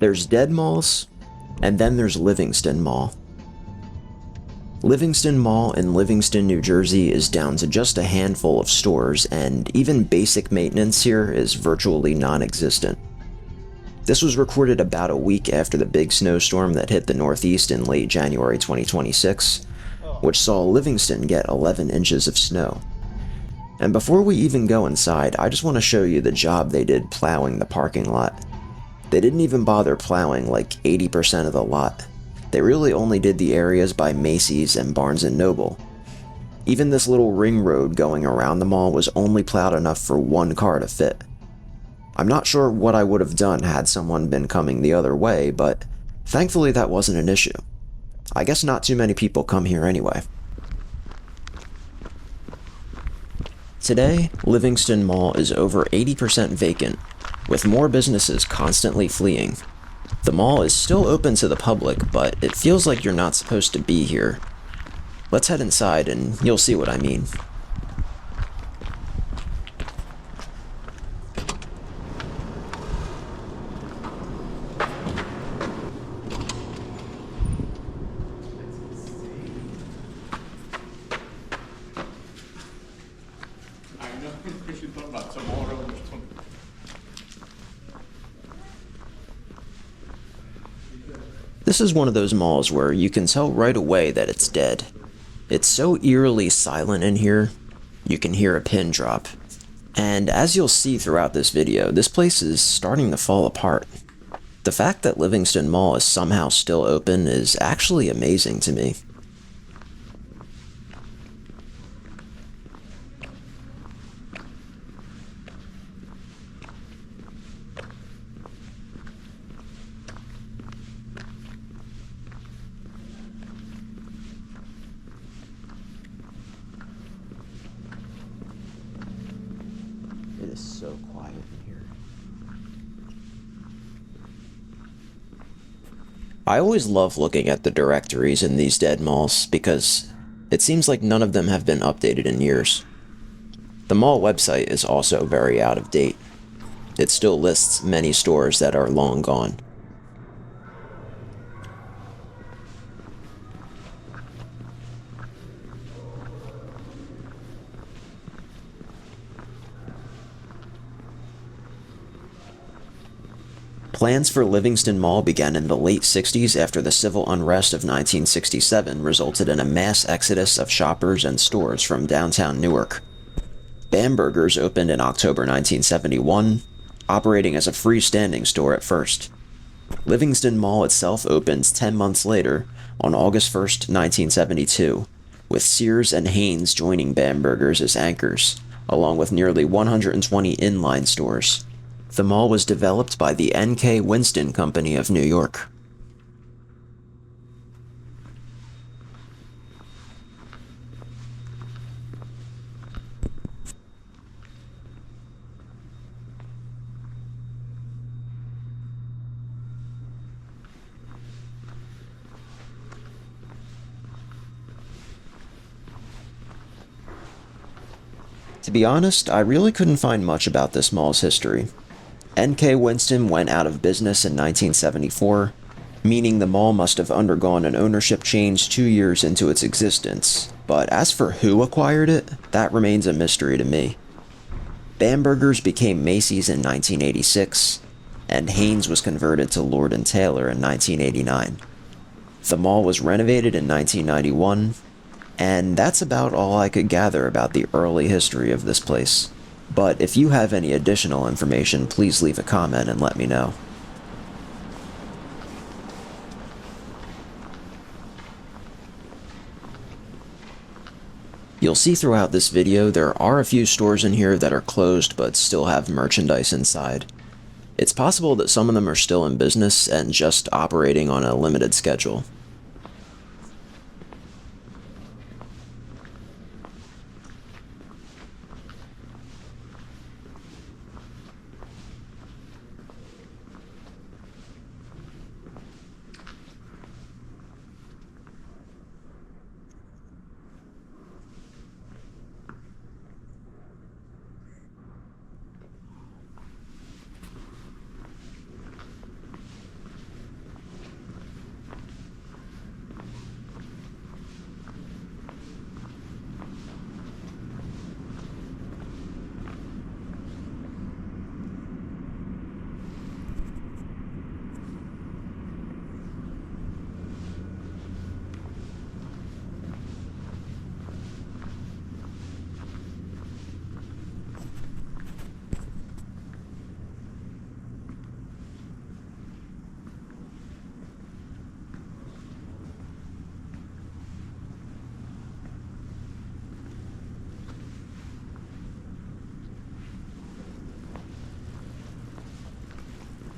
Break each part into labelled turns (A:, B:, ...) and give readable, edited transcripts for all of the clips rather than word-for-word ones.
A: There's dead malls, and then there's Livingston Mall. Livingston Mall in Livingston, New Jersey is down to just a handful of stores, and even basic maintenance here is virtually non-existent. This was recorded about a week after the big snowstorm that hit the Northeast in late January 2026, which saw Livingston get 11 inches of snow. And before we even go inside, I just want to show you the job they did plowing the parking lot. They didn't even bother plowing like 80% of the lot. They really only did the areas by Macy's and Barnes & Noble. Even this little ring road going around the mall was only plowed enough for one car to fit. I'm not sure what I would have done had someone been coming the other way, but thankfully that wasn't an issue. I guess not too many people come here anyway. Today, Livingston Mall is over 80% vacant, with more businesses constantly fleeing. The mall is still open to the public, but it feels like you're not supposed to be here. Let's head inside and you'll see what I mean. This is one of those malls where you can tell right away that it's dead. It's so eerily silent in here, you can hear a pin drop. And as you'll see throughout this video, this place is starting to fall apart. The fact that Livingston Mall is somehow still open is actually amazing to me. It is so quiet in here. I always love looking at the directories in these dead malls because it seems like none of them have been updated in years. The mall website is also very out of date. It still lists many stores that are long gone. Plans for Livingston Mall began in the late 60s after the civil unrest of 1967 resulted in a mass exodus of shoppers and stores from downtown Newark. Bamberger's opened in October 1971, operating as a freestanding store at first. Livingston Mall itself opened 10 months later, on August 1st, 1972, with Sears and Hanes joining Bamberger's as anchors, along with nearly 120 inline stores. The mall was developed by the N.K. Winston Company of New York. To be honest, I really couldn't find much about this mall's history. N.K. Winston went out of business in 1974, meaning the mall must have undergone an ownership change 2 years into its existence, but as for who acquired it, that remains a mystery to me. Bamberger's became Macy's in 1986, and Hanes was converted to Lord & Taylor in 1989. The mall was renovated in 1991, and that's about all I could gather about the early history of this place. But if you have any additional information, please leave a comment and let me know. You'll see throughout this video there are a few stores in here that are closed but still have merchandise inside. It's possible that some of them are still in business and just operating on a limited schedule.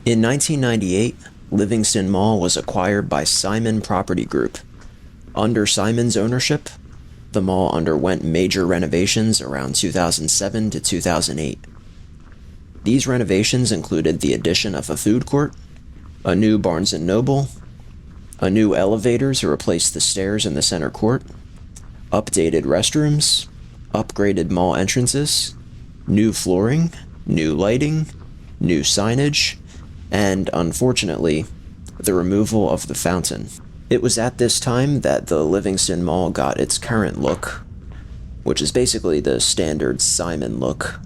A: In 1998, Livingston Mall was acquired by Simon Property Group. Under Simon's ownership, the mall underwent major renovations around 2007 to 2008. These renovations included the addition of a food court, a new Barnes & Noble, a new elevator to replace the stairs in the center court, updated restrooms, upgraded mall entrances, new flooring, new lighting, new signage, and, unfortunately, the removal of the fountain. It was at this time that the Livingston Mall got its current look, which is basically the standard Simon look.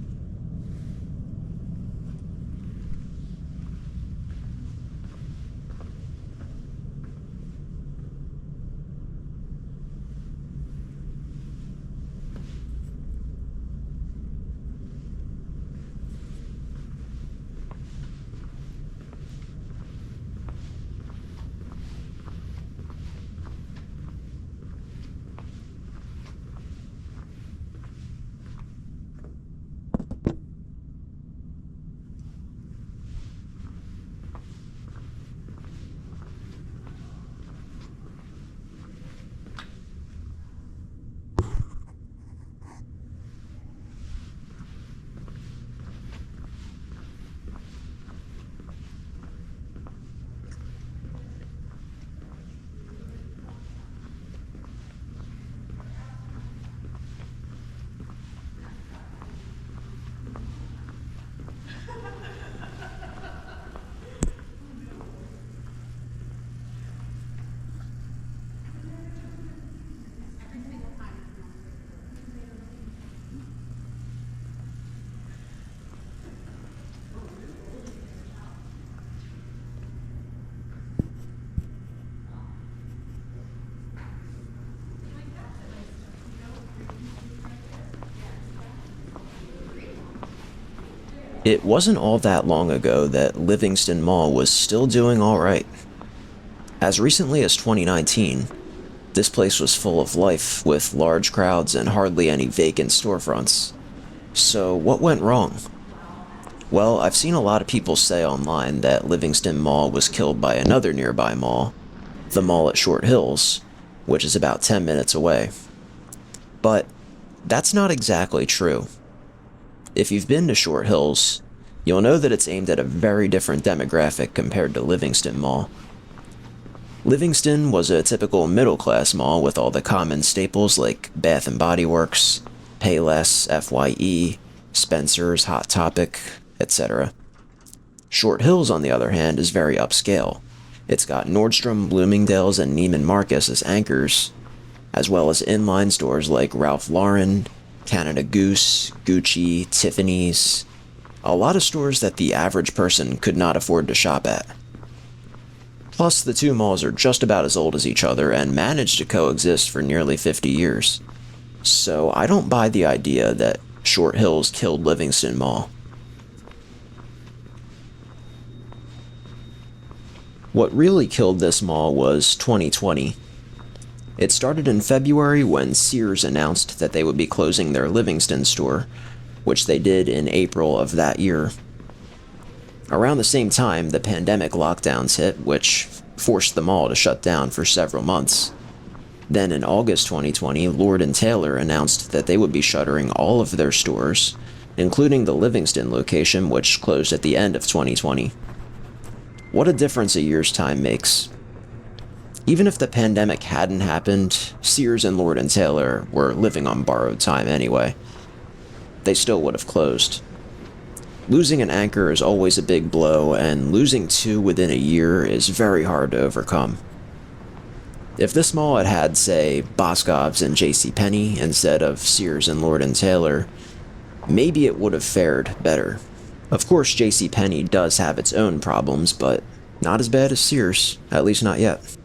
A: It wasn't all that long ago that Livingston Mall was still doing alright. As recently as 2019, this place was full of life, with large crowds and hardly any vacant storefronts. So what went wrong? Well, I've seen a lot of people say online that Livingston Mall was killed by another nearby mall, the mall at Short Hills, which is about 10 minutes away. But that's not exactly true. If you've been to Short Hills, you'll know that it's aimed at a very different demographic compared to Livingston Mall. Livingston was a typical middle-class mall with all the common staples like Bath & Body Works, Payless, FYE, Spencer's, Hot Topic, etc. Short Hills, on the other hand, is very upscale. It's got Nordstrom, Bloomingdale's, and Neiman Marcus as anchors, as well as inline stores like Ralph Lauren, Canada Goose, Gucci, Tiffany's. A lot of stores that the average person could not afford to shop at. Plus, the two malls are just about as old as each other and managed to coexist for nearly 50 years. So I don't buy the idea that Short Hills killed Livingston Mall. What really killed this mall was 2020. It started in February when Sears announced that they would be closing their Livingston store, which they did in April of that year. Around the same time, the pandemic lockdowns hit, which forced the mall to shut down for several months. Then in August 2020, Lord & Taylor announced that they would be shuttering all of their stores, including the Livingston location, which closed at the end of 2020. What a difference a year's time makes. Even if the pandemic hadn't happened, Sears and Lord & Taylor were living on borrowed time anyway. They still would have closed. Losing an anchor is always a big blow, and losing two within a year is very hard to overcome. If this mall had had, say, Boscov's and JCPenney instead of Sears and Lord & Taylor, maybe it would have fared better. Of course, JCPenney does have its own problems, but not as bad as Sears, at least not yet.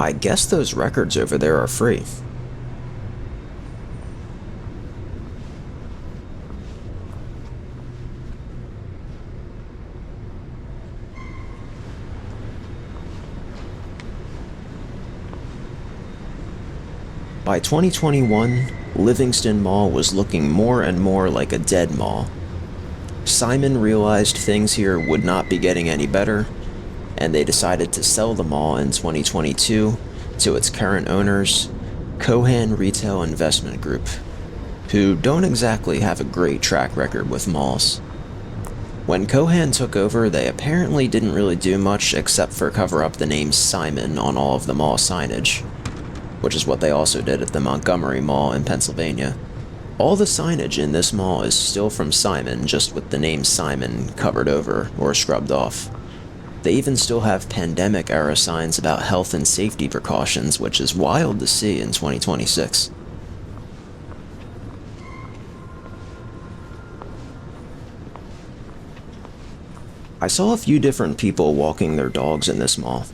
A: I guess those records over there are free. By 2021, Livingston Mall was looking more and more like a dead mall. Simon realized things here would not be getting any better, and they decided to sell the mall in 2022 to its current owners, Cohan Retail Investment Group, who don't exactly have a great track record with malls. When Cohan took over, they apparently didn't really do much except for cover up the name Simon on all of the mall signage, which is what they also did at the Montgomery Mall in Pennsylvania. All the signage in this mall is still from Simon, just with the name Simon covered over or scrubbed off. They even still have pandemic-era signs about health and safety precautions, which is wild to see in 2026. I saw a few different people walking their dogs in this mall.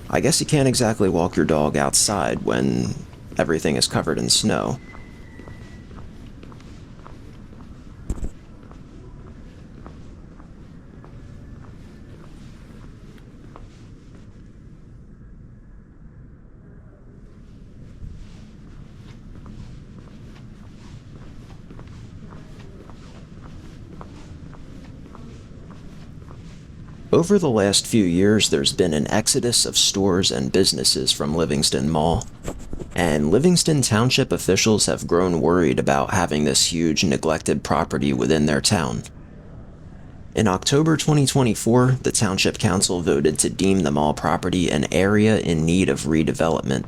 A: I guess you can't exactly walk your dog outside when everything is covered in snow. Over the last few years, there's been an exodus of stores and businesses from Livingston Mall, and Livingston Township officials have grown worried about having this huge neglected property within their town. In October 2024, the Township Council voted to deem the mall property an area in need of redevelopment,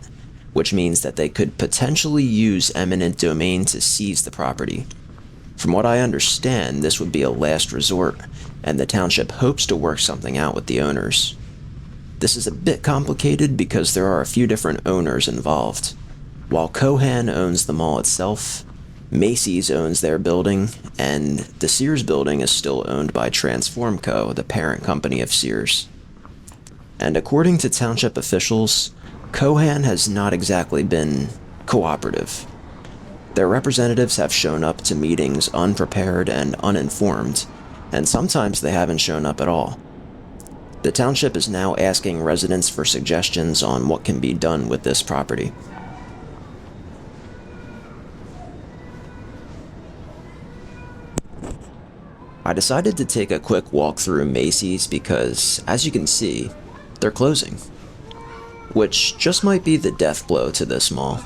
A: which means that they could potentially use eminent domain to seize the property. From what I understand, this would be a last resort, and the township hopes to work something out with the owners. This is a bit complicated because there are a few different owners involved. While Cohan owns the mall itself, Macy's owns their building, and the Sears building is still owned by Transform Co., the parent company of Sears. And according to township officials, Cohan has not exactly been cooperative. Their representatives have shown up to meetings unprepared and uninformed, and sometimes they haven't shown up at all. The township is now asking residents for suggestions on what can be done with this property. I decided to take a quick walk through Macy's because, as you can see, they're closing, which just might be the death blow to this mall.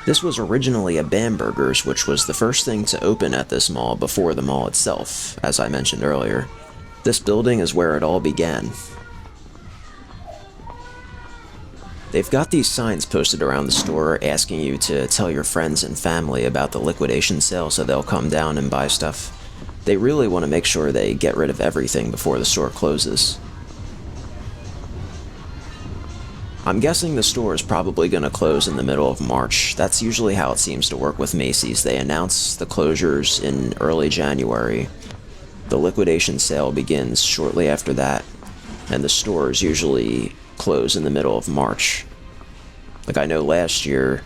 A: This was originally a Bamberger's, which was the first thing to open at this mall before the mall itself, as I mentioned earlier. This building is where it all began. They've got these signs posted around the store asking you to tell your friends and family about the liquidation sale so they'll come down and buy stuff. They really want to make sure they get rid of everything before the store closes. I'm guessing the store is probably going to close in the middle of March. That's usually how it seems to work with Macy's. They announce the closures in early January. The liquidation sale begins shortly after that, and the stores usually close in the middle of March. Like I know last year,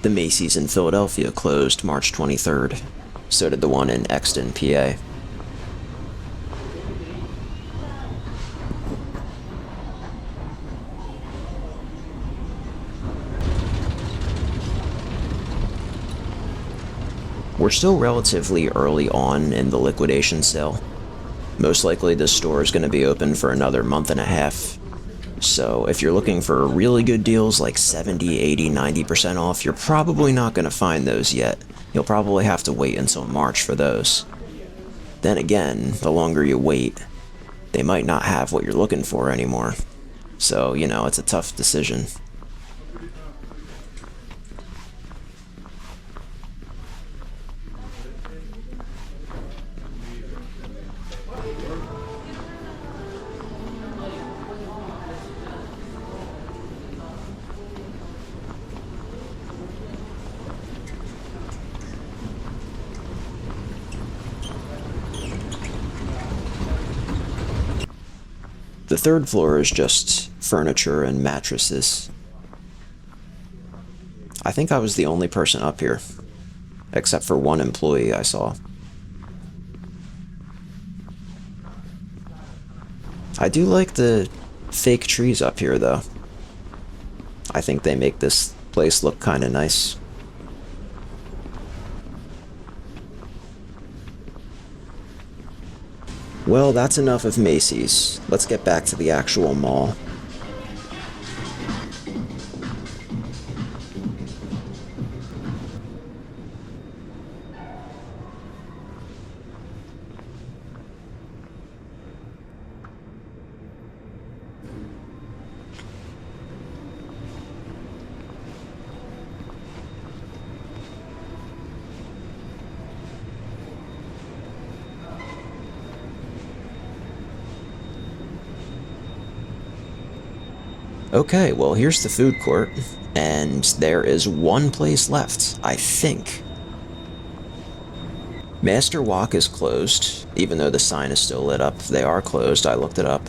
A: the Macy's in Philadelphia closed March 23rd. So did the one in Exton, PA. We're still relatively early on in the liquidation sale. Most likely this store is going to be open for another month and a half. So if you're looking for really good deals like 70, 80, 90% off, you're probably not going to find those yet. You'll probably have to wait until March for those. Then again, the longer you wait, they might not have what you're looking for anymore. So, it's a tough decision. The third floor is just furniture and mattresses. I think I was the only person up here, except for one employee I saw. I do like the fake trees up here, though. I think they make this place look kinda nice. Well, that's enough of Macy's. Let's get back to the actual mall. Okay, well, here's the food court, and there is one place left, I think. Master Walk is closed, even though the sign is still lit up. They are closed, I looked it up.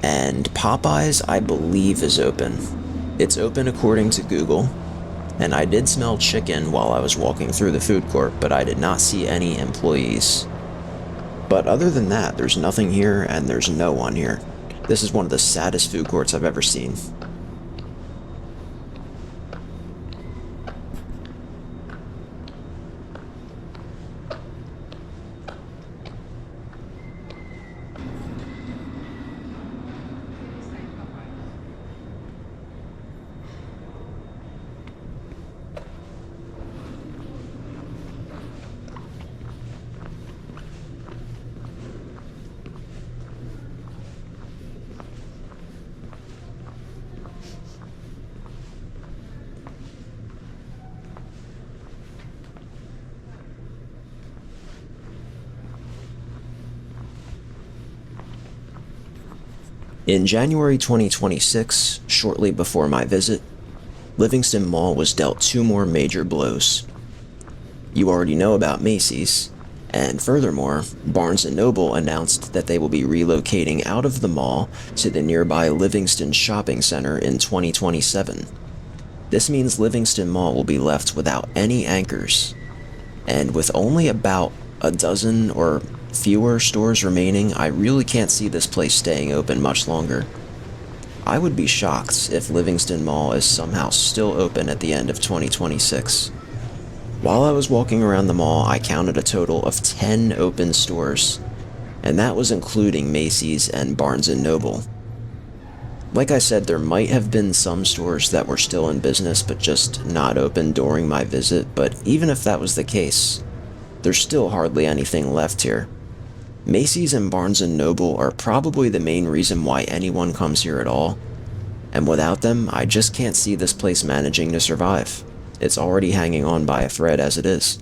A: And Popeyes, I believe, is open. It's open according to Google, and I did smell chicken while I was walking through the food court, but I did not see any employees. But other than that, there's nothing here, and there's no one here. This is one of the saddest food courts I've ever seen. In January 2026, shortly before my visit, Livingston Mall was dealt two more major blows. You already know about Macy's, and furthermore, Barnes & Noble announced that they will be relocating out of the mall to the nearby Livingston Shopping Center in 2027. This means Livingston Mall will be left without any anchors, and with only about a dozen or fewer stores remaining, I really can't see this place staying open much longer. I would be shocked if Livingston Mall is somehow still open at the end of 2026. While I was walking around the mall, I counted a total of 10 open stores, and that was including Macy's and Barnes & Noble. Like I said, there might have been some stores that were still in business but just not open during my visit, but even if that was the case, there's still hardly anything left here. Macy's and Barnes & Noble are probably the main reason why anyone comes here at all, and without them, I just can't see this place managing to survive. It's already hanging on by a thread as it is.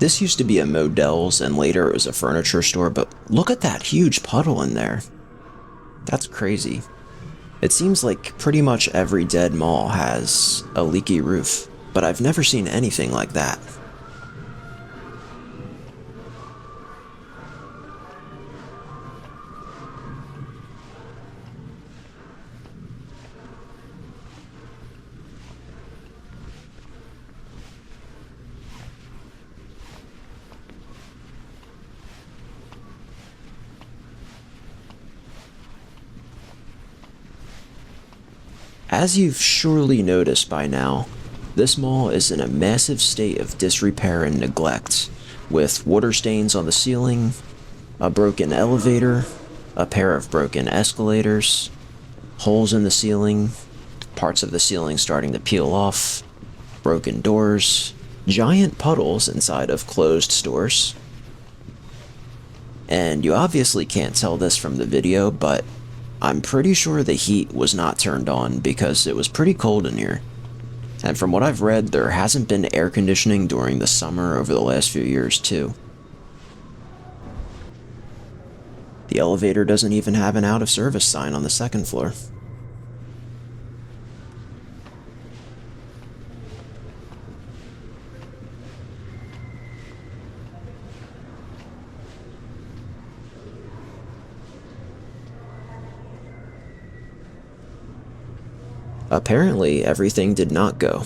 A: This used to be a Modell's and later it was a furniture store, but look at that huge puddle in there. That's crazy. It seems like pretty much every dead mall has a leaky roof, but I've never seen anything like that. As you've surely noticed by now, this mall is in a massive state of disrepair and neglect, with water stains on the ceiling, a broken elevator, a pair of broken escalators, holes in the ceiling, parts of the ceiling starting to peel off, broken doors, giant puddles inside of closed stores. And you obviously can't tell this from the video, but I'm pretty sure the heat was not turned on because it was pretty cold in here. And from what I've read, there hasn't been air conditioning during the summer over the last few years too. The elevator doesn't even have an out of service sign on the second floor. Apparently, everything did not go.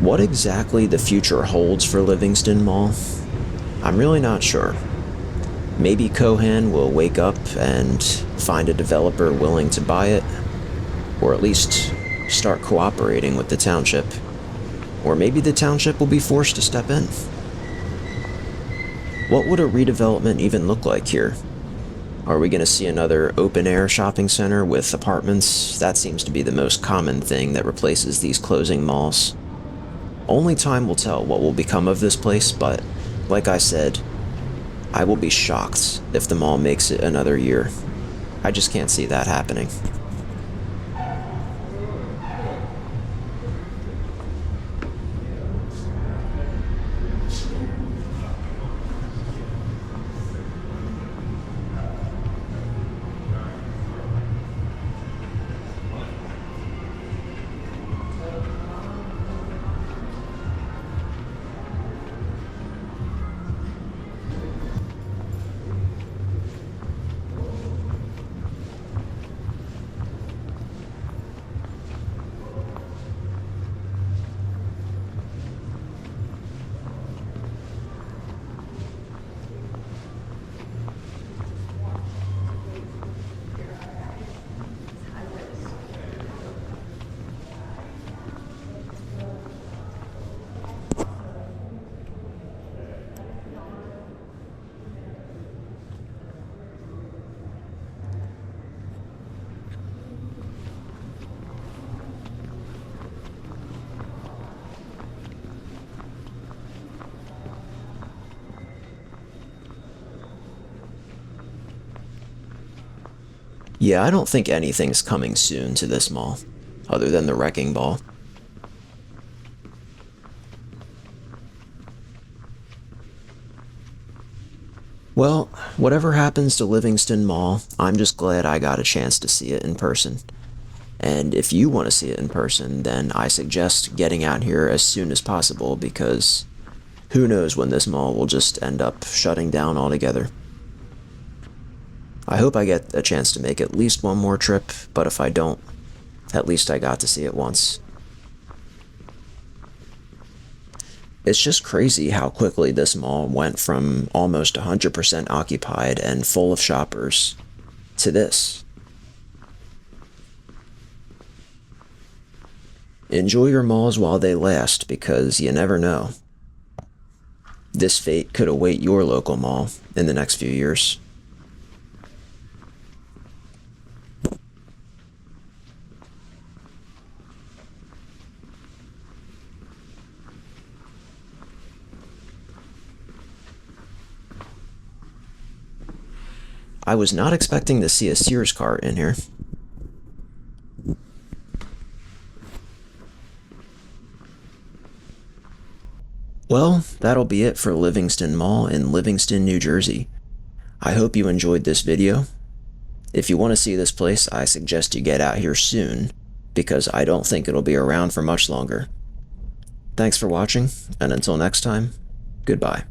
A: What exactly the future holds for Livingston Mall, I'm really not sure. Maybe Cohan will wake up and find a developer willing to buy it, or at least start cooperating with the township. Or maybe the township will be forced to step in. What would a redevelopment even look like here? Are we going to see another open-air shopping center with apartments? That seems to be the most common thing that replaces these closing malls. Only time will tell what will become of this place, but like I said, I will be shocked if the mall makes it another year. I just can't see that happening. Yeah, I don't think anything's coming soon to this mall, other than the wrecking ball. Well, whatever happens to Livingston Mall, I'm just glad I got a chance to see it in person. And if you want to see it in person, then I suggest getting out here as soon as possible because who knows when this mall will just end up shutting down altogether. I hope I get a chance to make at least one more trip, but if I don't, at least I got to see it once. It's just crazy how quickly this mall went from almost 100% occupied and full of shoppers to this. Enjoy your malls while they last because you never know. This fate could await your local mall in the next few years. I was not expecting to see a Sears cart in here. Well, that'll be it for Livingston Mall in Livingston, New Jersey. I hope you enjoyed this video. If you want to see this place, I suggest you get out here soon, because I don't think it'll be around for much longer. Thanks for watching, and until next time, goodbye.